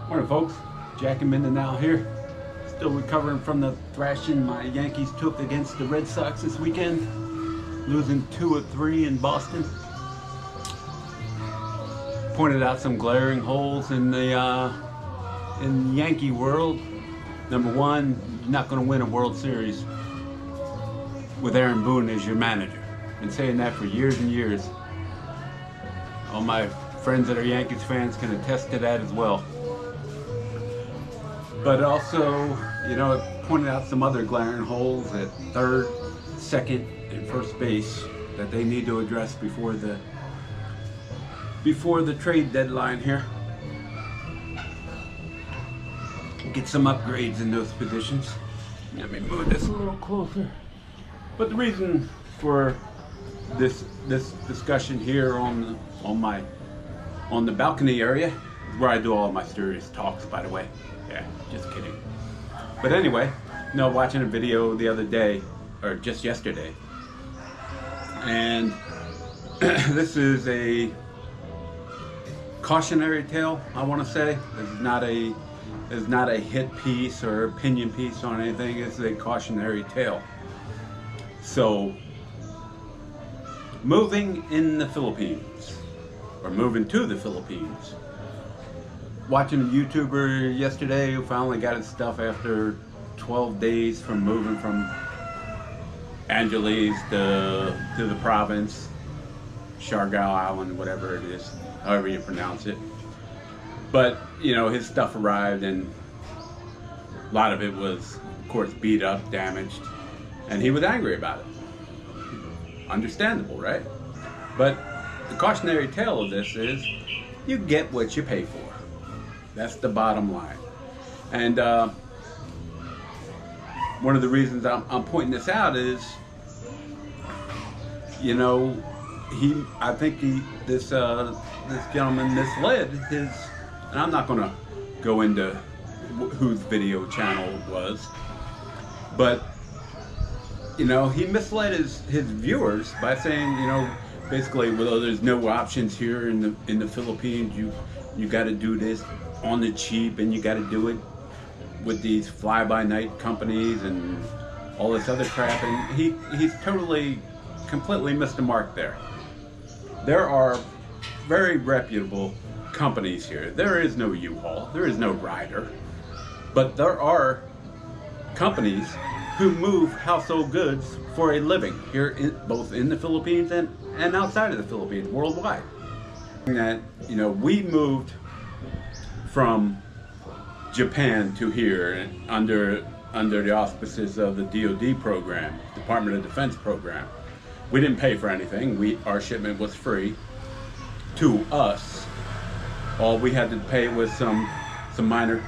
Morning, folks. Jack and Mindanao here. Still recovering from the thrashing my Yankees took against the Red Sox this weekend, losing 2 of 3 in Boston. Pointed out some glaring holes in the Yankee world. Number one, you're not going to win a World Series with Aaron Boone as your manager. Been saying that for years and years. All my friends that are Yankees fans can attest to that as well. But also, it pointed out some other glaring holes at third, second, and first base that they need to address before the trade deadline here. Get some upgrades in those positions. Let me move this a little closer. But the reason for this discussion here on the balcony area is where I do all of my serious talks, by the way. Yeah, just kidding. But anyway, watching a video the other day, or just yesterday, and this is a cautionary tale, I want to say. This is not a hit piece or opinion piece on anything. It's a cautionary tale. So, moving in the Philippines, or moving to the Philippines. Watching a YouTuber yesterday who finally got his stuff after 12 days from moving from Angeles to the province, Siargao Island, whatever it is, however you pronounce it. But, his stuff arrived and a lot of it was, of course, beat up, damaged, and he was angry about it. Understandable, right? But the cautionary tale of this is you get what you pay for. That's the bottom line. And one of the reasons I'm pointing this out is, I think this gentleman misled his, and I'm not going to go into whose video channel it was, but he misled his viewers by saying, basically, well, there's no options here in the Philippines. You got to do this on the cheap, and you got to do it with these fly-by-night companies and all this other crap. And he's completely missed the mark there. There are very reputable companies here. There is no U-Haul, there is no Ryder, but there are companies who move household goods for a living here, both in the Philippines and outside of the Philippines, worldwide. That we moved from Japan to here under the auspices of the DoD program, Department of Defense program. We didn't pay for anything. Our shipment was free to us. All we had to pay was some minor,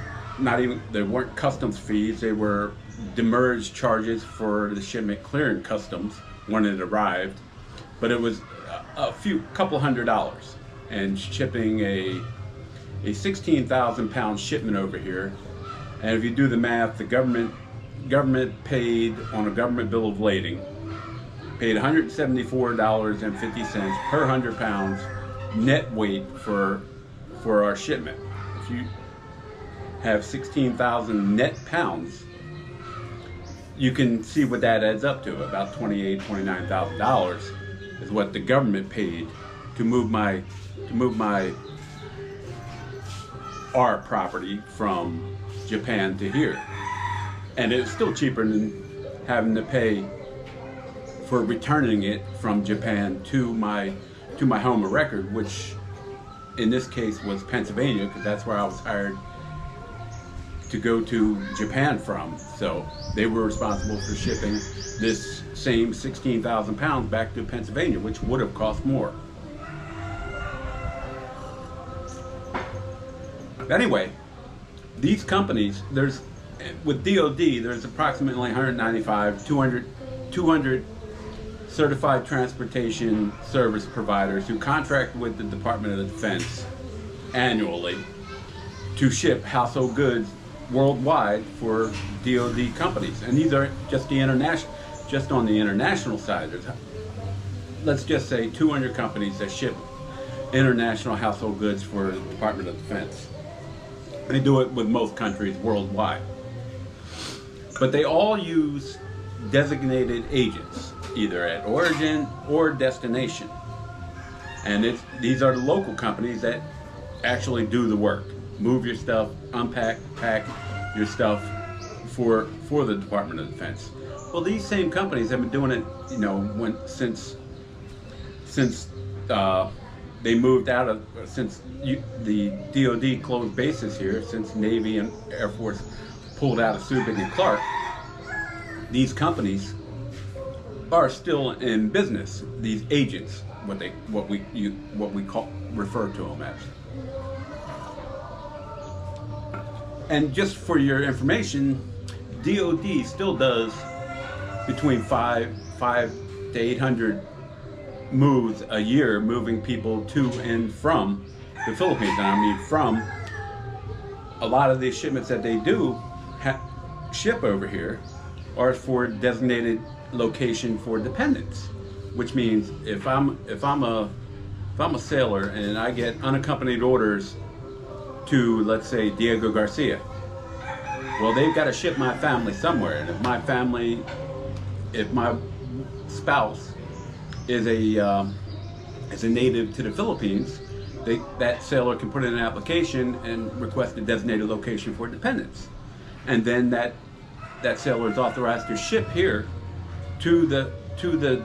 they weren't customs fees. They were demurrage charges for the shipment clearing customs when it arrived. But it was a couple $100s, and shipping a 16,000 pound shipment over here. And if you do the math, the government paid on a government bill of lading, paid $174.50 per 100 pounds net weight for our shipment. If you have 16,000 net pounds, you can see what that adds up to. About $29,000 is what the government paid to move our property from Japan to here. And it's still cheaper than having to pay for returning it from Japan to my home of record, which in this case was Pennsylvania, because that's where I was hired to go to Japan from. So they were responsible for shipping this same 16,000 pounds back to Pennsylvania, which would have cost more. Anyway, these companies, with DoD, there's approximately 200 certified transportation service providers who contract with the Department of Defense annually to ship household goods worldwide for DoD companies. And these are just on the international side. There's, let's just say, 200 companies that ship international household goods for the Department of Defense. They do it with most countries worldwide. But they all use designated agents, either at origin or destination. And these are the local companies that actually do the work. Move your stuff, unpack, pack your stuff for the Department of Defense. Well, these same companies have been doing it, since they moved out of, since the DoD closed bases here, since Navy and Air Force pulled out of Subig and Clark. These companies are still in business. These agents, what we refer to them as. And just for your information, DoD still does between 500 to 800 moves a year, moving people to and from the Philippines. And I mean, from a lot of these shipments that they do ship over here are for designated location for dependents, which means if I'm a sailor and I get unaccompanied orders to, let's say, Diego Garcia, well, they've got to ship my family somewhere. And if my spouse is a native to the Philippines, that sailor can put in an application and request a designated location for dependents, and then that sailor is authorized to ship here to the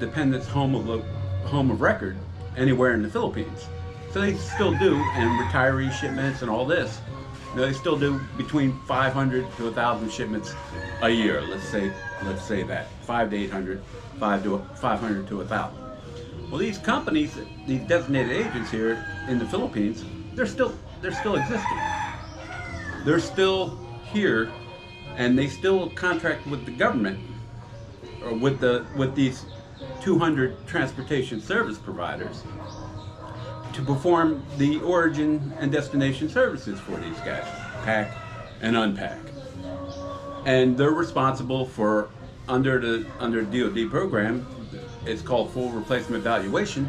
dependent's home of record anywhere in the Philippines. So they still do, and retiree shipments and all this, they still do between 500 to 1,000 shipments a year. Let's say that 500 to 800, 500 to 1,000. Well, these companies, these designated agents here in the Philippines, they're still existing. They're still here, and they still contract with the government, or with these 200 transportation service providers, to perform the origin and destination services for these guys, pack and unpack. And they're responsible for, under DoD program, it's called full replacement valuation.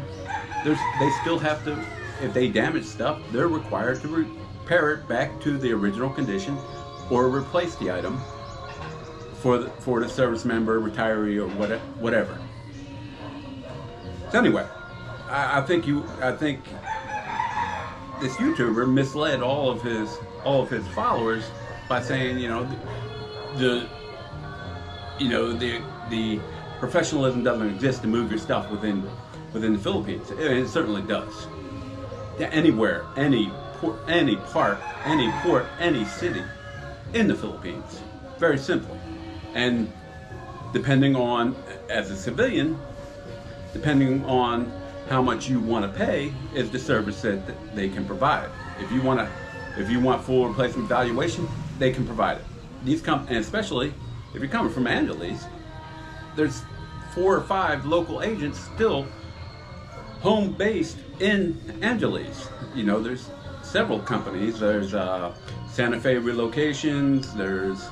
They still have to, if they damage stuff, they're required to repair it back to the original condition, or replace the item for the service member, retiree, or whatever. So anyway, I think this YouTuber misled all of his followers by saying, the professionalism doesn't exist to move your stuff within the Philippines. It certainly does. Anywhere, any port, any port, any city in the Philippines. Very simple. And depending on, as a civilian, depending on how much you want to pay, is the service that they can provide. If you want full replacement valuation, they can provide it. And especially if you're coming from Angeles, there's 4 or 5 local agents still home based in Angeles. There's several companies. There's Santa Fe Relocations, there's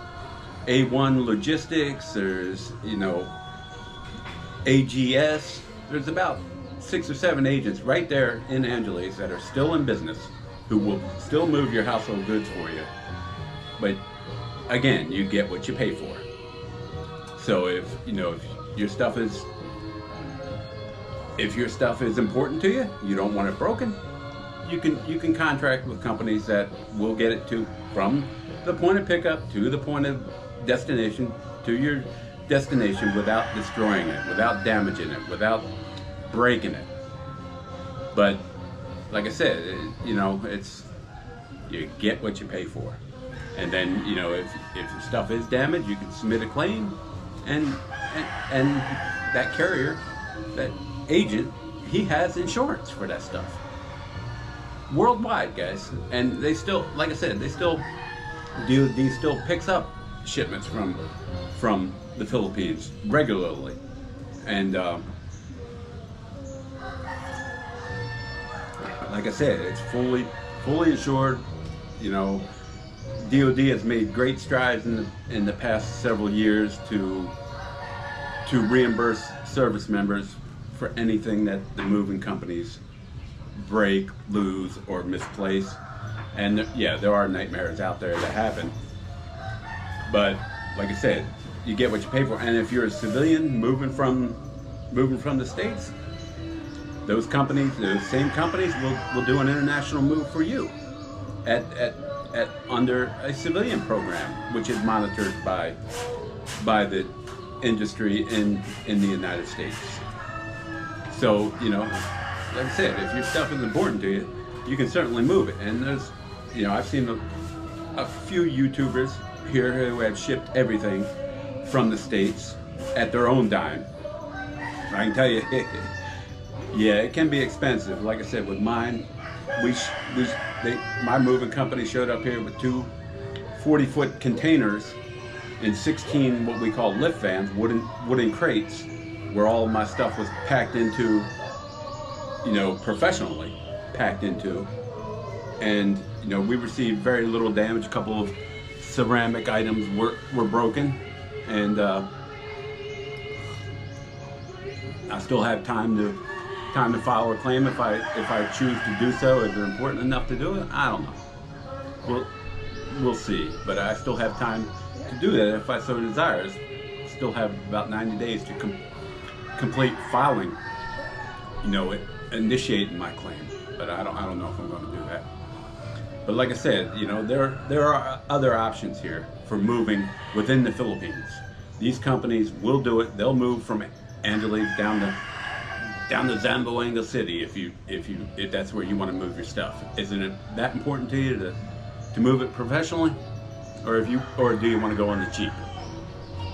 A1 Logistics, there's AGS. There's about 6 or 7 agents right there in Angeles that are still in business, who will still move your household goods for you. But again, you get what you pay for. So if your stuff is important to you, you don't want it broken, you can contract with companies that will get it from the point of pickup to the point of destination, to your destination, without destroying it, without damaging it, without breaking it. But like I said, it's, you get what you pay for. And then if your stuff is damaged, you can submit a claim, and that carrier, that agent, he has insurance for that stuff worldwide, guys. And they still, like I said, DoD still picks up shipments from the Philippines regularly. And like I said, it's fully insured. DoD has made great strides in the past several years to reimburse service members for anything that the moving companies break, lose, or misplace. And yeah, there are nightmares out there that happen. But like I said, you get what you pay for. And if you're a civilian moving from the States, those companies, those same companies will do an international move for you at under a civilian program, which is monitored by the industry in the United States. So, you know, like I said, if your stuff is important to you, you can certainly move it. And there's, you know, I've seen a few YouTubers here who have shipped everything from the States at their own dime. I can tell you, yeah, it can be expensive. Like I said, with mine, my moving company showed up here with 2 40-foot containers and 16 what we call lift vans, wooden crates, where all of my stuff was packed into, you know, professionally packed into. And, you know, we received very little damage. A couple of ceramic items were broken, and I still have time to file a claim if I choose to do so. Is it important enough to do it? I don't know. We'll see. But I still have time to do that if I so desire. I still have about 90 days to complete filing, you know, initiating my claim. But I don't know if I'm going to do that. But like I said, you know, there are other options here for moving within the Philippines. These companies will do it. They'll move from Angeles down to Zamboanga City if that's where you want to move your stuff. Isn't it that important to you to move it professionally, or do you want to go on the cheap?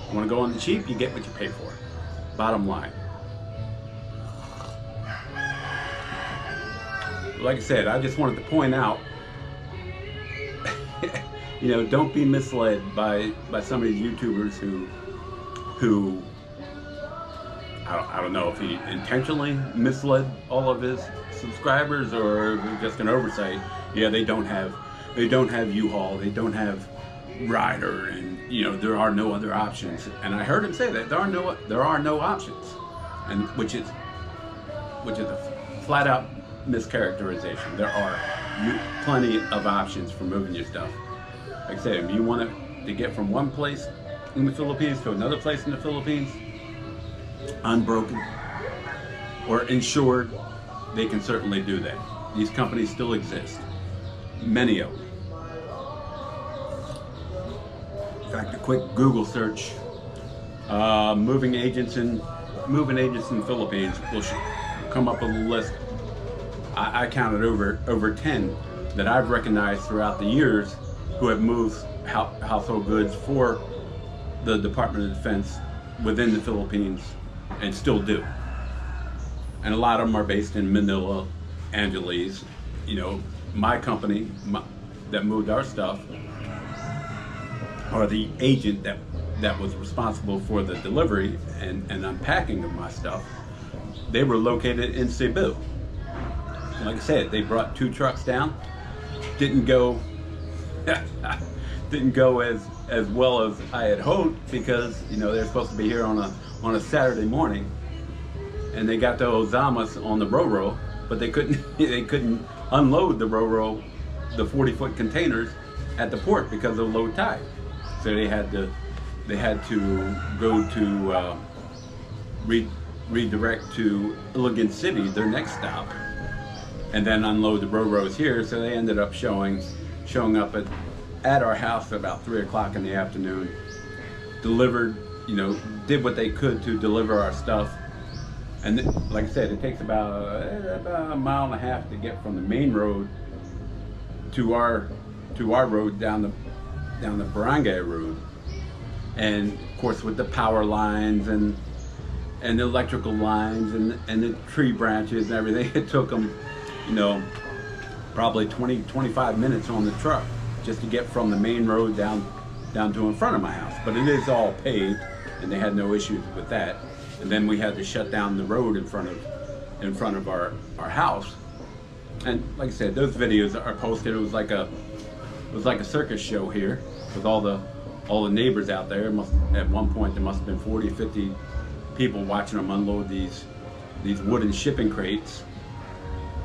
You want to go on the cheap, you get what you pay for. Bottom line. Like I said, I just wanted to point out, you know, don't be misled by some of these YouTubers who I don't know if he intentionally misled all of his subscribers or if it was just an oversight. Yeah, they don't have U-Haul, they don't have Ryder, and you know, there are no other options. And I heard him say that there are no options, and which is a flat out mischaracterization. There are plenty of options for moving your stuff. Like I said, if you want to get from one place in the Philippines to another place in the Philippines, unbroken or insured, they can certainly do that. These companies still exist, many of them. In fact, a quick Google search, moving agents in Philippines will come up with a list. I counted over 10 that I've recognized throughout the years who have moved household goods for the Department of Defense within the Philippines and still do. And a lot of them are based in Manila, Angeles. You know, my company that moved our stuff, or the agent that was responsible for the delivery and unpacking of my stuff, they were located in Cebu. Like I said, they brought 2 trucks down. Didn't go as well as I had hoped, because you know they're supposed to be here on a Saturday morning, and they got to Ozamas on the Ro-Ro, but they couldn't unload the Ro-Ro, the 40-foot containers at the port because of low tide. So they had to go to redirect to Iligan City, their next stop, and then unload the Ro-Ros here. So they ended up showing up at our house at about 3 o'clock in the afternoon, delivered, you know, did what they could to deliver our stuff. And like I said, it takes about a mile and a half to get from the main road to our road down the Barangay road. And of course, with the power lines and the electrical lines and the tree branches and everything, it took them, you know, probably 20-25 minutes on the truck just to get from the main road down to in front of my house. But it is all paved, and they had no issues with that. And then we had to shut down the road in front of our house. And like I said, those videos are posted. It was like a circus show here with all the neighbors out there. At one point there must have been 40, 50 people watching them unload these wooden shipping crates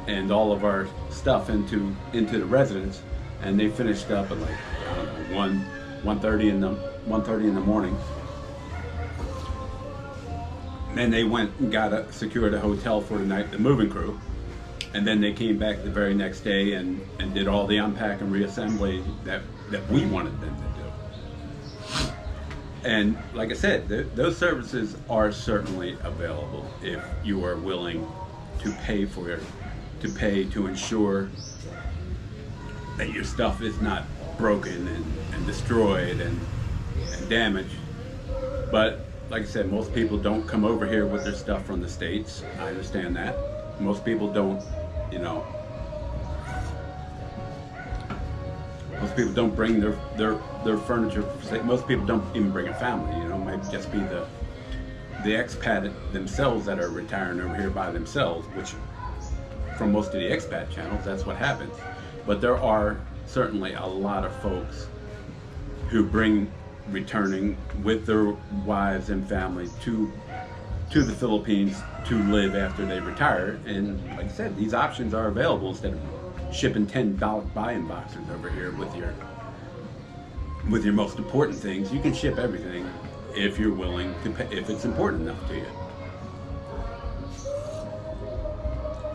and all of our stuff into the residence. and they finished up at like, I don't know, 1:30 in the morning. And they went and secured a hotel for the night, the moving crew. And then they came back the very next day and did all the unpack and reassembly that we wanted them to do. And like I said, those services are certainly available if you are willing to pay for it, to ensure that your stuff is not broken and destroyed and damaged. But like I said, most people don't come over here with their stuff from the States. I understand that. Most people don't, you know, most people don't bring their furniture. Most people don't even bring a family, you know. It might just be the expat themselves that are retiring over here by themselves, which from most of the expat channels, that's what happens. But there are certainly a lot of folks who returning with their wives and family to the Philippines to live after they retire. And like I said, these options are available instead of shipping $10 buy-in boxes over here with your most important things. You can ship everything if you're willing to pay, if it's important enough to you.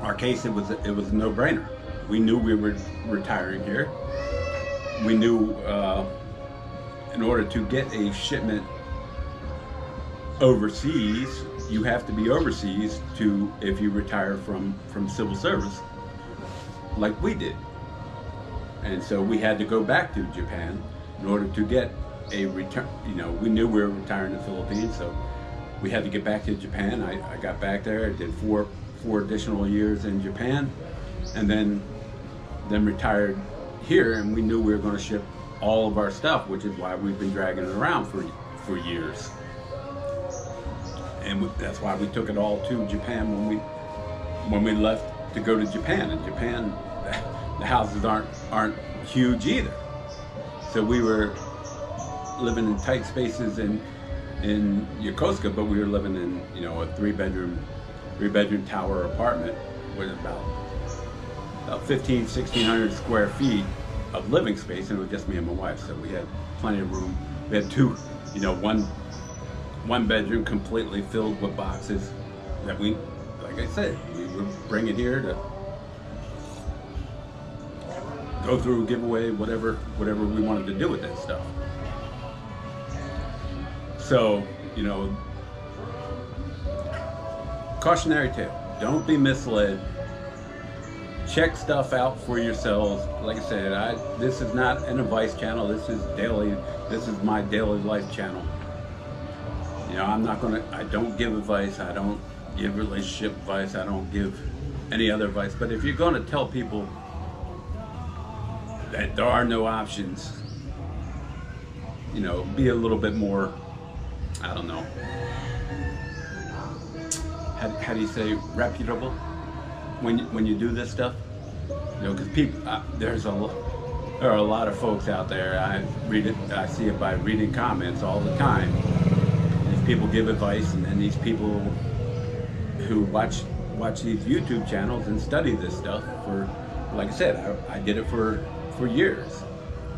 Our case, it was a no-brainer. We knew we were retiring here. We knew in order to get a shipment overseas, you have to be overseas if you retire from civil service, like we did. And so we had to go back to Japan in order to get a return. You know, we knew we were retiring in the Philippines, so we had to get back to Japan. I got back there. I did four additional years in Japan, and then retired here. And we knew we were going to ship all of our stuff, which is why we've been dragging it around for years. And that's why we took it all to Japan when we left to go to Japan. In Japan, the houses aren't huge either. So we were living in tight spaces in Yokosuka, but we were living in, you know, a three bedroom tower apartment with about 1,600 square feet of living space, and it was just me and my wife. So we had plenty of room. We had two, you know, one bedroom completely filled with boxes that we, like I said, we would bring it here to go through, give away, whatever we wanted to do with that stuff. So, you know, cautionary tale, don't be misled. Check stuff out for yourselves. Like I said, this is not an advice channel. This is my daily life channel. You know, I don't give advice. I don't give relationship advice. I don't give any other advice. But if you're going to tell people that there are no options, you know, be a little bit more, I don't know, how do you say, reputable when you do this stuff? You know, because people, there are a lot of folks out there. I see it by reading comments all the time. These people give advice, and then these people who watch these YouTube channels and study this stuff for, like I said, I did it for years.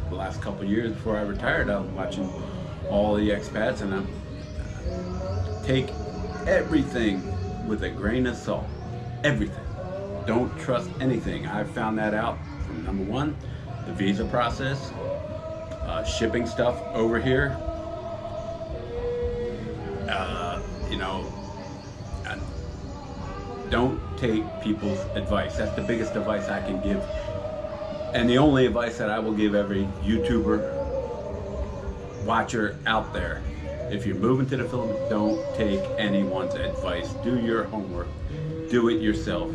The last couple of years before I retired, I was watching all the expats, and I take everything with a grain of salt. Everything. Don't trust anything. I found that out from, number one, the visa process, shipping stuff over here. You know, don't take people's advice. That's the biggest advice I can give. And the only advice that I will give every YouTuber, watcher out there: if you're moving to the Philippines, don't take anyone's advice. Do your homework. Do it yourself.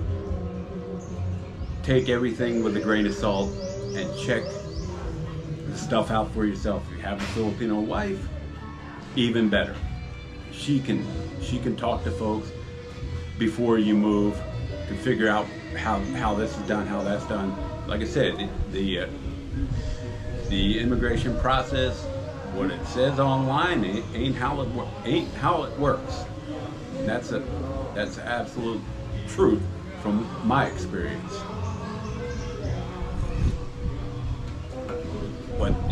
Take everything with a grain of salt and check the stuff out for yourself. If you have a Filipino wife, even better. She can talk to folks before you move to figure out how this is done, how that's done. Like I said, the immigration process, what it says online ain't how it works. And that's absolute truth from my experience.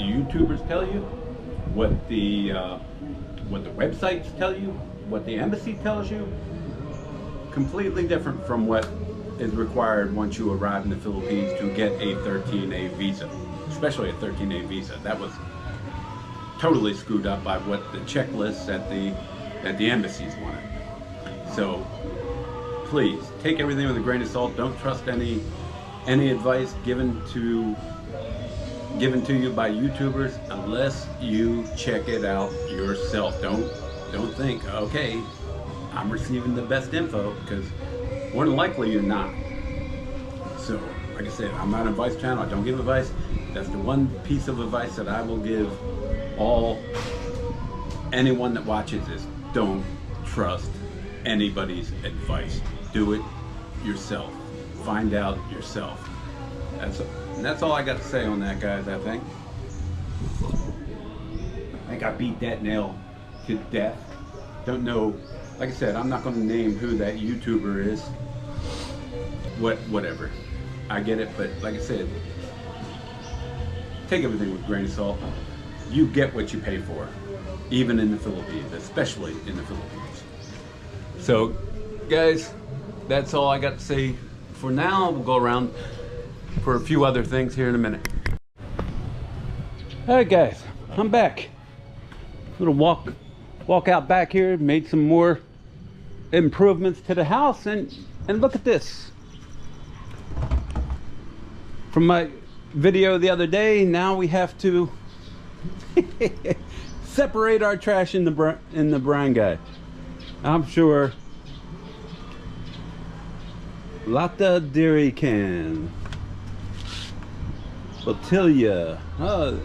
the YouTubers tell you, what the websites tell you, what the embassy tells you. Completely different from what is required once you arrive in the Philippines to get a 13A visa, especially a 13A visa. That was totally screwed up by what the checklists at the embassies wanted. So please take everything with a grain of salt. Don't trust any advice given to you by YouTubers unless you check it out yourself. Don't think, okay, I'm receiving the best info, because more than likely you're not. So, like I said, I'm not an advice channel. I don't give advice. That's the one piece of advice that I will give anyone that watches is don't trust anybody's advice. Do it yourself. Find out yourself. That's all I got to say on that, guys. I think I beat that nail to death. Don't know. Like I said, I'm not going to name who that YouTuber is. Whatever. I get it, but like I said, take everything with a grain of salt. You get what you pay for, even in the Philippines, especially in the Philippines. So, guys, that's all I got to say for now. We'll go around for a few other things here in a minute. All right, guys, I'm back. Little walk out back here. Made some more improvements to the house, and look at this. From my video the other day, now we have to separate our trash in the barangay. I'm sure Lata Dirican, Botilia.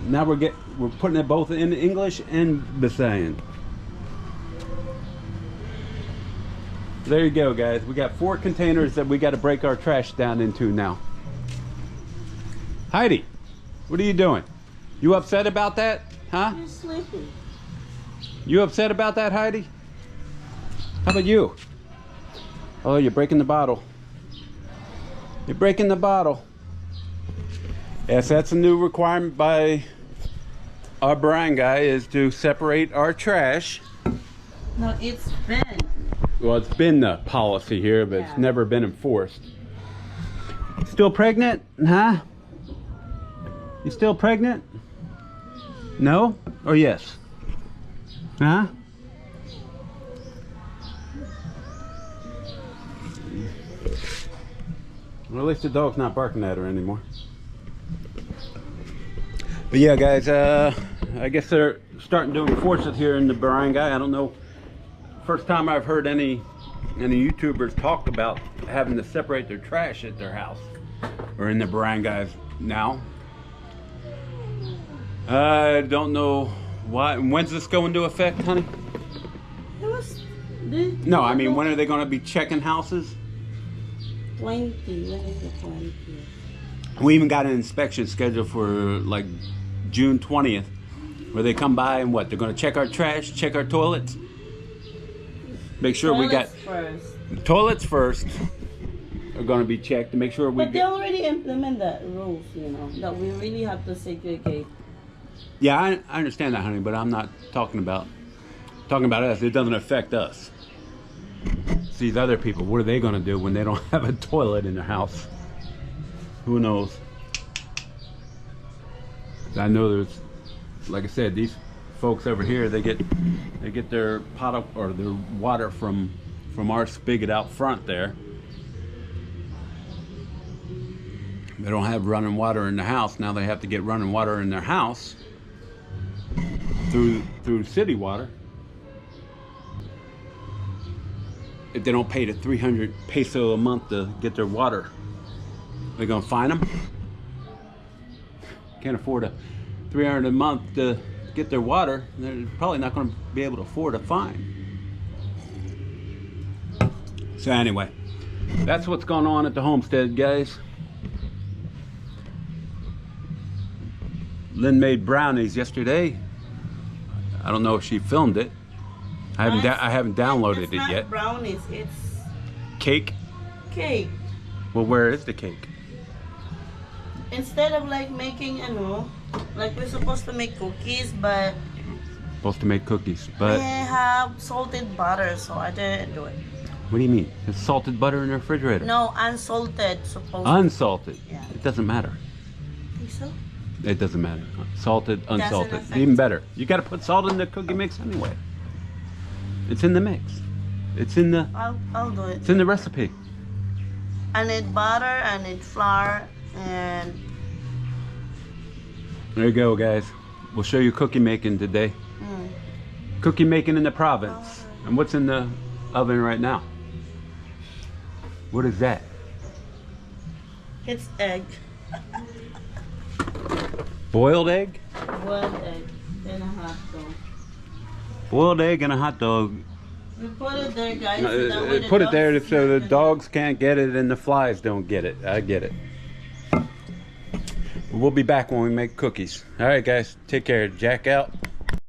Now we're putting it both in English and Visayan. There you go, guys. We got 4 containers that we got to break our trash down into now. Heidi, what are you doing? You upset about that? Huh? You're sleeping. You upset about that, Heidi? How about you? Oh, you're breaking the bottle. You're breaking the bottle. Yes, that's a new requirement by our barangay, is to separate our trash. No, it's been. Well, it's been the policy here, but it's never been enforced. Still pregnant? Huh? You still pregnant? No? Or yes? Huh? Well, at least the dog's not barking at her anymore. But yeah, guys, I guess they're starting to enforce it here in the barangay. I don't know. First time I've heard any YouTubers talk about having to separate their trash at their house or in the barangays now. I don't know why. When's this go into effect, honey? No, I mean, when are they going to be checking houses? 20. When is the 20? We even got an inspection scheduled for like June 20th, where they come by and what? They're going to check our trash, check our toilets, make sure we got toilets first. Are going to be checked to make sure we. But they already implement that rules, you know, that we really have to segregate. Yeah, I understand that, honey, but I'm not talking about us. It doesn't affect us. It's these other people. What are they going to do when they don't have a toilet in their house? Who knows? I know there's, like I said, these folks over here, they get their pot up, or their water from our spigot out front there. They don't have running water in the house. Now they have to get running water in their house through city water. If they don't pay the 300 peso a month to get their water, they're gonna fine them. Can't afford a 300 a month to get their water. They're probably not gonna be able to afford a fine. So anyway, that's what's going on at the homestead, guys. Lynn made brownies yesterday. I don't know if she filmed it. I haven't downloaded it yet. It's not brownies, it's cake. Cake. Well, where is the cake? Instead of like making, Like we're supposed to make cookies, but Supposed to make cookies, we but have salted butter, so I didn't do it. what do you mean? There's salted butter in the refrigerator. No, unsalted, supposed Unsalted. Yeah. It doesn't matter. Think so? It doesn't matter. Salted, Doesn't unsalted. affect- Even better. You got to put salt in the cookie mix anyway. It's in the mix. It's in the I'll do it. it's in the recipe. I need butter, I need flour, and There you go, guys. We'll show you cookie making today. Cookie making in the province. And what's in the oven right now? What is that? it's egg. Boiled egg? Boiled egg and a hot dog. Boiled egg and a hot dog. We put it there, guys. so that way the Put it there dogs so the can't- dogs can't get it and the flies don't get it. I get it. We'll be back when we make cookies. All right, guys. Take care. Jack out.